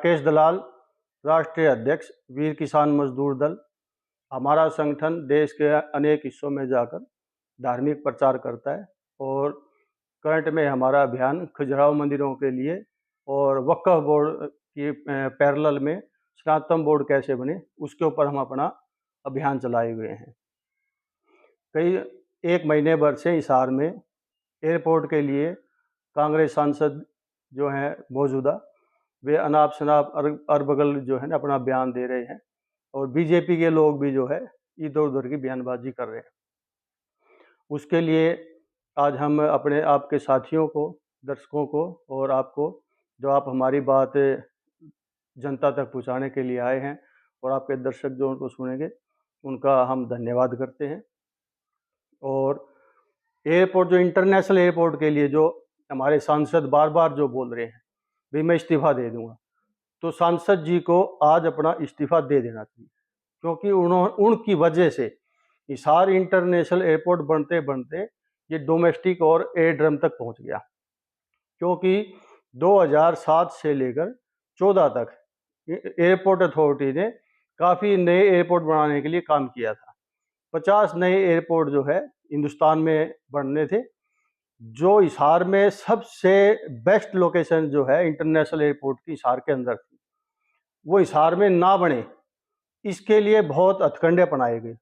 राकेश दलाल, राष्ट्रीय अध्यक्ष वीर किसान मजदूर दल। हमारा संगठन देश के अनेक हिस्सों में जाकर धार्मिक प्रचार करता है और करंट में हमारा अभियान खजुराहो मंदिरों के लिए और वक्फ बोर्ड की पैरेलल में सनातन बोर्ड कैसे बने उसके ऊपर हम अपना अभियान चलाए हुए हैं। कई एक महीने भर से हिसार में एयरपोर्ट के लिए कांग्रेस सांसद जो हैं मौजूदा, वे अनाप शनाप अरबगल जो है ना अपना बयान दे रहे हैं और बीजेपी के लोग भी जो है इधर उधर की बयानबाजी कर रहे हैं। उसके लिए आज हम अपने आपके साथियों को, दर्शकों को और आपको, जो आप हमारी बात जनता तक पहुंचाने के लिए आए हैं और आपके दर्शक जो उनको सुनेंगे, उनका हम धन्यवाद करते हैं। और एयरपोर्ट, जो इंटरनेशनल एयरपोर्ट के लिए जो हमारे सांसद बार बार जो बोल रहे हैं भी मैं इस्तीफा दे दूंगा, तो सांसद जी को आज अपना इस्तीफा दे देना चाहिए, क्योंकि उनकी वजह से हिसार इंटरनेशनल एयरपोर्ट बनते बनते ये डोमेस्टिक और एयरड्रम तक पहुंच गया। क्योंकि 2007 से लेकर 14 तक एयरपोर्ट अथॉरिटी ने काफ़ी नए एयरपोर्ट बनाने के लिए काम किया था। 50 नए एयरपोर्ट जो है हिंदुस्तान में बनने थे। जो हिसार में सबसे बेस्ट लोकेशन जो है इंटरनेशनल एयरपोर्ट की हिसार के अंदर थी, वो हिसार में ना बने, इसके लिए बहुत हथकंडे अपनाए गए।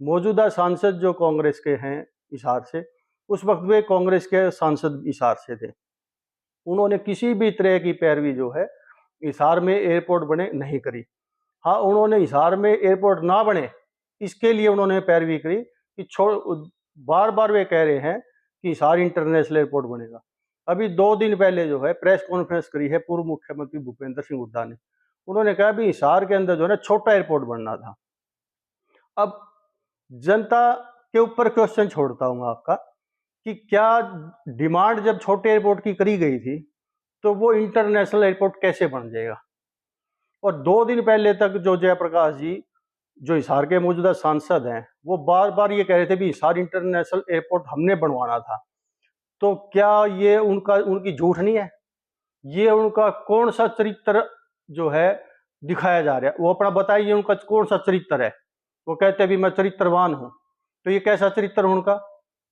मौजूदा सांसद जो कांग्रेस के हैं हिसार से, उस वक्त वे कांग्रेस के सांसद हिसार से थे, उन्होंने किसी भी तरह की पैरवी जो है हिसार में एयरपोर्ट बने नहीं करी। हाँ, उन्होंने हिसार में एयरपोर्ट ना बने इसके लिए उन्होंने पैरवी करी कि बार बार वे कह रहे हैं कि हिसार इंटरनेशनल एयरपोर्ट बनेगा। अभी 2 दिन पहले जो है प्रेस कॉन्फ्रेंस करी है पूर्व मुख्यमंत्री भूपेंद्र सिंह हुड्डा ने। उन्होंने कहा भी हिसार के अंदर जो है ना छोटा एयरपोर्ट बनना था। अब जनता के ऊपर क्वेश्चन छोड़ता हूँ आपका कि क्या डिमांड जब छोटे एयरपोर्ट की करी गई थी तो वो इंटरनेशनल एयरपोर्ट कैसे बन जाएगा? और 2 दिन पहले तक जो जयप्रकाश जी, जो हिसार के मौजूदा सांसद हैं, वो बार बार ये कह रहे थे भी हिसार इंटरनेशनल एयरपोर्ट हमने बनवाना था। तो क्या ये उनकी झूठ नहीं है? ये उनका कौन सा चरित्र जो है दिखाया जा रहा है? वो अपना बताइए, उनका कौन सा चरित्र है? वो कहते हैं भी मैं चरित्रवान हूं, तो ये कैसा चरित्र उनका?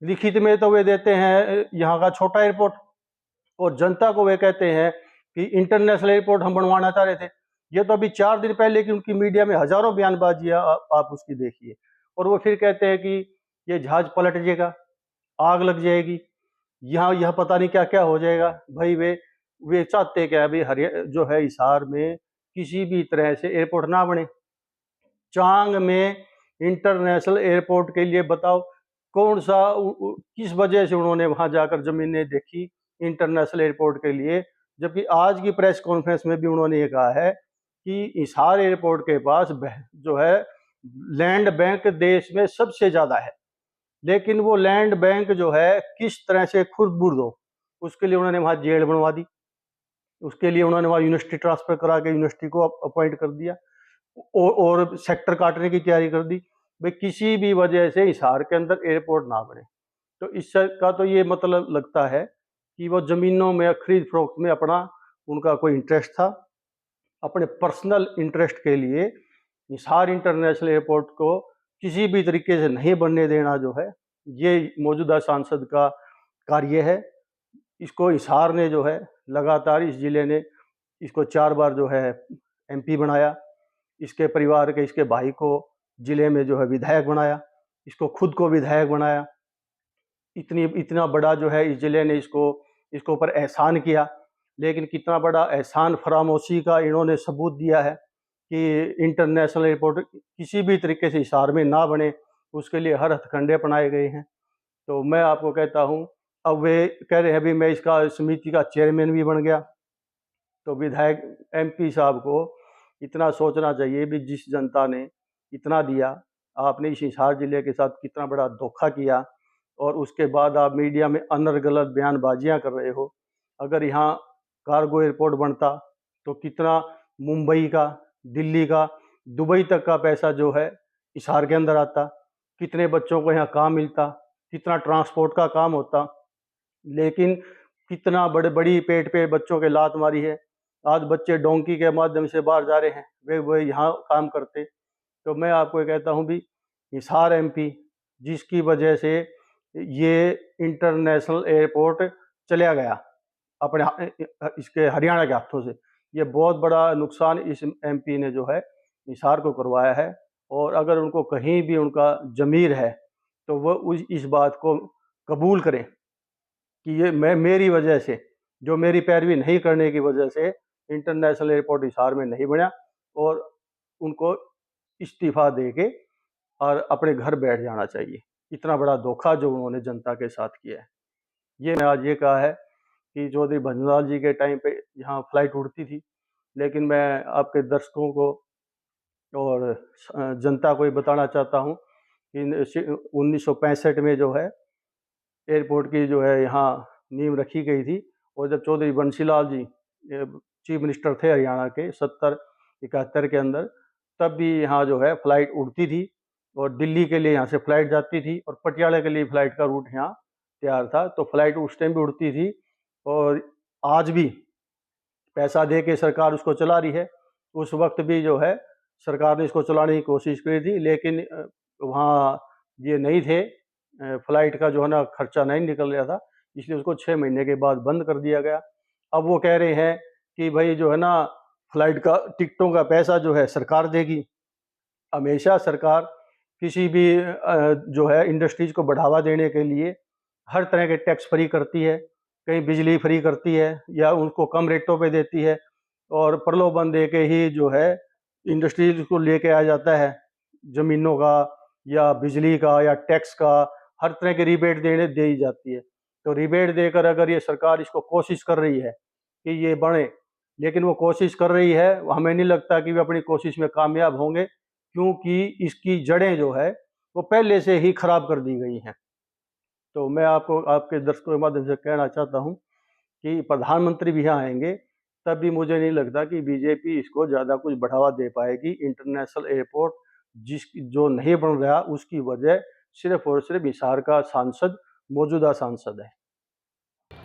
लिखित में तो वे देते हैं यहाँ का छोटा एयरपोर्ट, और जनता को वे कहते हैं कि इंटरनेशनल एयरपोर्ट हम बनवाना चाह रहे थे। ये तो अभी 4 दिन पहले की उनकी मीडिया में हजारों बयानबाजियां आप उसकी देखिए, और वो फिर कहते हैं कि ये जहाज पलट जाएगा, आग लग जाएगी, यहाँ यह पता नहीं क्या क्या हो जाएगा। भाई वे चाहते क्या? अभी जो है हिसार में किसी भी तरह से एयरपोर्ट ना बने। चांग में इंटरनेशनल एयरपोर्ट के लिए बताओ कौन सा किस वजह से उन्होंने वहां जाकर जमीनें देखी इंटरनेशनल एयरपोर्ट के लिए, जबकि आज की प्रेस कॉन्फ्रेंस में भी उन्होंने ये कहा है कि हिसार एयरपोर्ट के पास जो है लैंड बैंक देश में सबसे ज्यादा है, लेकिन वो लैंड बैंक जो है किस तरह से खुर्द-बुर्द हो, उसके लिए उन्होंने वहां जेल बनवा दी। उसके लिए उन्होंने वहां यूनिवर्सिटी ट्रांसफर करा के यूनिवर्सिटी को अपॉइंट कर दिया और सेक्टर काटने की तैयारी कर दी। भाई किसी भी वजह से हिसार के अंदर एयरपोर्ट ना बने, तो इसका तो ये मतलब लगता है कि वो जमीनों में खरीद फरोख्त में अपना उनका कोई इंटरेस्ट था। अपने पर्सनल इंटरेस्ट के लिए हिसार इंटरनेशनल एयरपोर्ट को किसी भी तरीके से नहीं बनने देना जो है, ये मौजूदा सांसद का कार्य है। इसको हिसार ने जो है लगातार, इस जिले ने इसको 4 बार जो है एमपी बनाया, इसके परिवार के, इसके भाई को जिले में जो है विधायक बनाया, इसको खुद को विधायक बनाया। इतना बड़ा जो है इस जिले ने इसको ऊपर एहसान किया, लेकिन कितना बड़ा एहसान फरामोशी का इन्होंने सबूत दिया है कि इंटरनेशनल एयरपोर्ट किसी भी तरीके से हिसार में ना बने, उसके लिए हर हथकंडे अपनाए गए हैं। तो मैं आपको कहता हूँ, अब वे कह रहे हैं अभी मैं इसका समिति का चेयरमैन भी बन गया। तो विधायक एमपी साहब को इतना सोचना चाहिए भी जिस जनता ने इतना दिया, आपने इस हिसार जिले के साथ कितना बड़ा धोखा किया, और उसके बाद आप मीडिया में अनर्गल बयानबाजियां कर रहे हो। अगर यहाँ कार्गो एयरपोर्ट बनता तो कितना मुंबई का, दिल्ली का, दुबई तक का पैसा जो है हिसार के अंदर आता, कितने बच्चों को यहाँ काम मिलता, कितना ट्रांसपोर्ट का काम होता। लेकिन कितना बड़ी पेट पे बच्चों के लात मारी है, आज बच्चे डोंकी के माध्यम से बाहर जा रहे हैं, वे यहाँ काम करते। तो मैं आपको ये कहता हूँ भी हिसार एमपी, जिसकी वजह से ये इंटरनेशनल एयरपोर्ट चला गया अपने इसके हरियाणा के हाथों से, ये बहुत बड़ा नुकसान इस एमपी ने जो है हिसार को करवाया है। और अगर उनको कहीं भी उनका ज़मीर है तो वह इस बात को कबूल करें कि ये मेरी वजह से, जो मेरी पैरवी नहीं करने की वजह से इंटरनेशनल एयरपोर्ट हिसार में नहीं बना, और उनको इस्तीफ़ा दे के और अपने घर बैठ जाना चाहिए। इतना बड़ा धोखा जो उन्होंने जनता के साथ किया है। ये मैं आज ये कहा है कि चौधरी भंजलाल जी के टाइम पे यहाँ फ्लाइट उड़ती थी, लेकिन मैं आपके दर्शकों को और जनता को ये बताना चाहता हूँ कि 1965 में जो है एयरपोर्ट की जो है यहाँ नींव रखी गई थी, और जब चौधरी बंसीलाल जी चीफ मिनिस्टर थे हरियाणा के 70-71 के अंदर, तब भी यहाँ जो है फ्लाइट उड़ती थी, और दिल्ली के लिए यहाँ से फ्लाइट जाती थी, और पटियाला के लिए फ्लाइट का रूट यहाँ तैयार था। तो फ्लाइट उस टाइम भी उड़ती थी, और आज भी पैसा दे के सरकार उसको चला रही है। उस वक्त भी जो है सरकार ने इसको चलाने की कोशिश करी थी, लेकिन वहाँ ये नहीं थे, फ्लाइट का जो है ना खर्चा नहीं निकल रहा था, इसलिए उसको 6 महीने के बाद बंद कर दिया गया। अब वो कह रहे हैं कि भाई जो है ना फ्लाइट का टिकटों का पैसा जो है सरकार देगी। हमेशा सरकार किसी भी जो है इंडस्ट्रीज को बढ़ावा देने के लिए हर तरह के टैक्स फ्री करती है, कहीं बिजली फ्री करती है या उनको कम रेटों पे देती है, और प्रलोभन दे के ही जो है इंडस्ट्रीज को लेके आ जाता है, ज़मीनों का या बिजली का या टैक्स का, हर तरह की रिबेट दे दी जाती है। तो रिबेट देकर अगर ये सरकार इसको कोशिश कर रही है कि ये बढ़े, लेकिन वो कोशिश कर रही है, हमें नहीं लगता कि वे अपनी कोशिश में कामयाब होंगे, क्योंकि इसकी जड़ें जो है वो पहले से ही खराब कर दी गई हैं। तो मैं आपको आपके दर्शकों के माध्यम से कहना चाहता हूँ कि प्रधानमंत्री भी यहाँ आएंगे, तब भी मुझे नहीं लगता कि बीजेपी इसको ज़्यादा कुछ बढ़ावा दे पाएगी। इंटरनेशनल एयरपोर्ट जो नहीं बन रहा, उसकी वजह सिर्फ और सिर्फ हिसार का सांसद, मौजूदा सांसद है।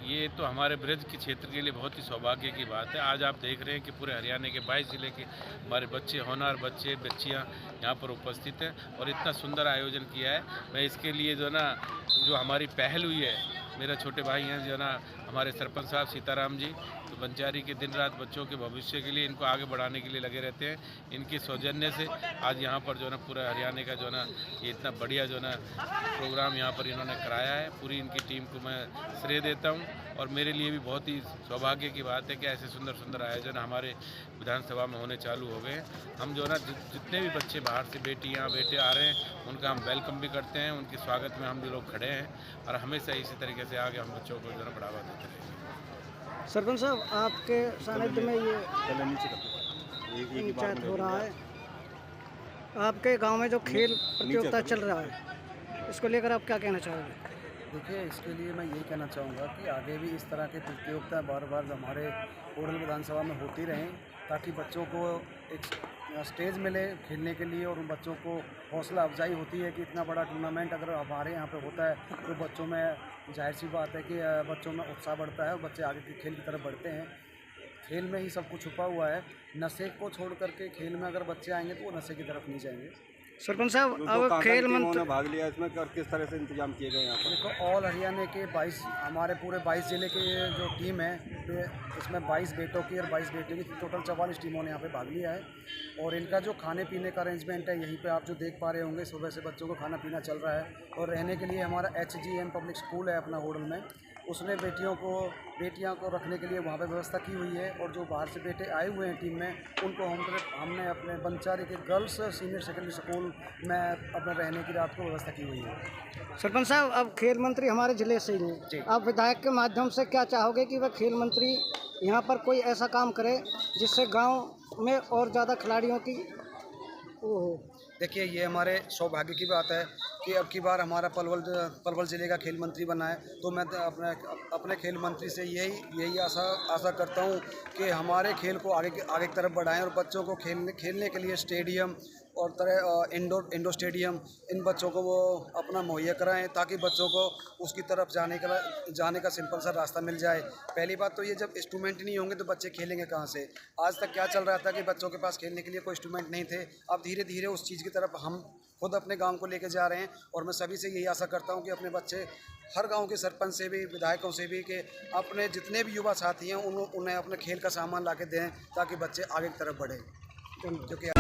ये तो हमारे ब्रज के क्षेत्र के लिए बहुत ही सौभाग्य की बात है। आज आप देख रहे हैं कि पूरे हरियाणा के 22 जिले के हमारे बच्चे, होनहार बच्चे बच्चियां यहाँ पर उपस्थित हैं और इतना सुंदर आयोजन किया है। मैं इसके लिए जो ना जो हमारी पहल हुई है, मेरा छोटे भाई हैं जो ना हमारे सरपंच साहब सीताराम जी, तो बंजारी के दिन रात बच्चों के भविष्य के लिए, इनको आगे बढ़ाने के लिए लगे रहते हैं। इनके सौजन्य से आज यहाँ पर जो ना पूरा हरियाणा का जो ना ये इतना बढ़िया जो ना प्रोग्राम यहाँ पर इन्होंने कराया है। पूरी इनकी टीम को मैं श्रेय देता हूँ, और मेरे लिए भी बहुत ही सौभाग्य की बात है कि ऐसे सुंदर सुंदर आयोजन हमारे विधानसभा में होने चालू हो गए। हम जो ना जितने भी बच्चे बाहर से बेटियाँ बेटे आ रहे हैं, उनका हम वेलकम भी करते हैं, उनके स्वागत में हम भी लोग खड़े हैं, और हमेशा इसी तरीके से आगे हम बच्चों को जो है बढ़ावा देते रहेंगे। सरपंच साहब, आपके सानिध्य में ये पंचायत हो रहा है, आपके गांव में जो खेल प्रतियोगिता चल रहा है, इसको लेकर आप क्या कहना चाहोगे? देखिए, इसके लिए मैं यही कहना चाहूँगा कि आगे भी इस तरह की प्रतियोगिता बार बार हमारे ओडल विधानसभा में होती रहें, ताकि बच्चों को एक स्टेज मिले खेलने के लिए, और उन बच्चों को हौसला अफजाई होती है कि इतना बड़ा टूर्नामेंट अगर हमारे यहाँ पे होता है तो बच्चों में जाहिर सी बात है कि बच्चों में उत्साह बढ़ता है और बच्चे आगे के खेल की तरफ बढ़ते हैं। खेल में ही सब कुछ छुपा हुआ है। नशे को छोड़ करके खेल में अगर बच्चे आएंगे तो वो नशे की तरफ नहीं जाएंगे। सरपंच साहब, अब खेल मंत्री भाग लिया इसमें, किस तरह से इंतजाम किए गए यहाँ पर? देखो, ऑल हरियाणा के 22 हमारे पूरे 22 जिले के जो टीम है, इसमें 22 बेटों की और 22 बेटियों की टोटल 44 टीमों ने यहाँ पे भाग लिया है। और इनका जो खाने पीने का अरेंजमेंट है, यहीं पे आप जो देख पा रहे होंगे, सुबह से बच्चों को खाना पीना चल रहा है। और रहने के लिए हमारा HGM पब्लिक स्कूल है अपना होडल में, उसने बेटियां को रखने के लिए वहाँ पे व्यवस्था की हुई है। और जो बाहर से बेटे आए हुए हैं टीम में, उनको हमने अपने बंचारी के गर्ल्स सीनियर सेकेंडरी स्कूल में अपने रहने की रात को व्यवस्था की हुई है। सरपंच साहब, अब खेल मंत्री हमारे जिले से ही हैं, आप विधायक के माध्यम से क्या चाहोगे कि वह खेल मंत्री यहाँ पर कोई ऐसा काम करे जिससे गाँव में और ज़्यादा खिलाड़ियों की वो हो? देखिए, ये हमारे सौभाग्य की बात है कि अब की बार हमारा पलवल ज़िले का खेल मंत्री बना है। तो मैं अपने खेल मंत्री से यही आशा करता हूँ कि हमारे खेल को आगे की तरफ बढ़ाएं, और बच्चों को खेलने के लिए स्टेडियम और तरह इंडोर स्टेडियम इन बच्चों को वो अपना मुहैया कराएं, ताकि बच्चों को उसकी तरफ जाने का सिंपल सा रास्ता मिल जाए। पहली बात तो ये, जब इंस्ट्रूमेंट नहीं होंगे तो बच्चे खेलेंगे कहाँ से। आज तक क्या चल रहा था कि बच्चों के पास खेलने के लिए कोई इंस्ट्रूमेंट नहीं थे। अब धीरे धीरे उस चीज़ की तरफ हम खुद अपने गांव को लेकर जा रहे हैं, और मैं सभी से यही आशा करता हूं कि अपने बच्चे हर गांव के सरपंच से भी, विधायकों से भी, कि अपने जितने भी युवा साथी हैं उन्हें अपने खेल का सामान ला के दें, ताकि बच्चे आगे की तरफ बढ़ें। क्योंकि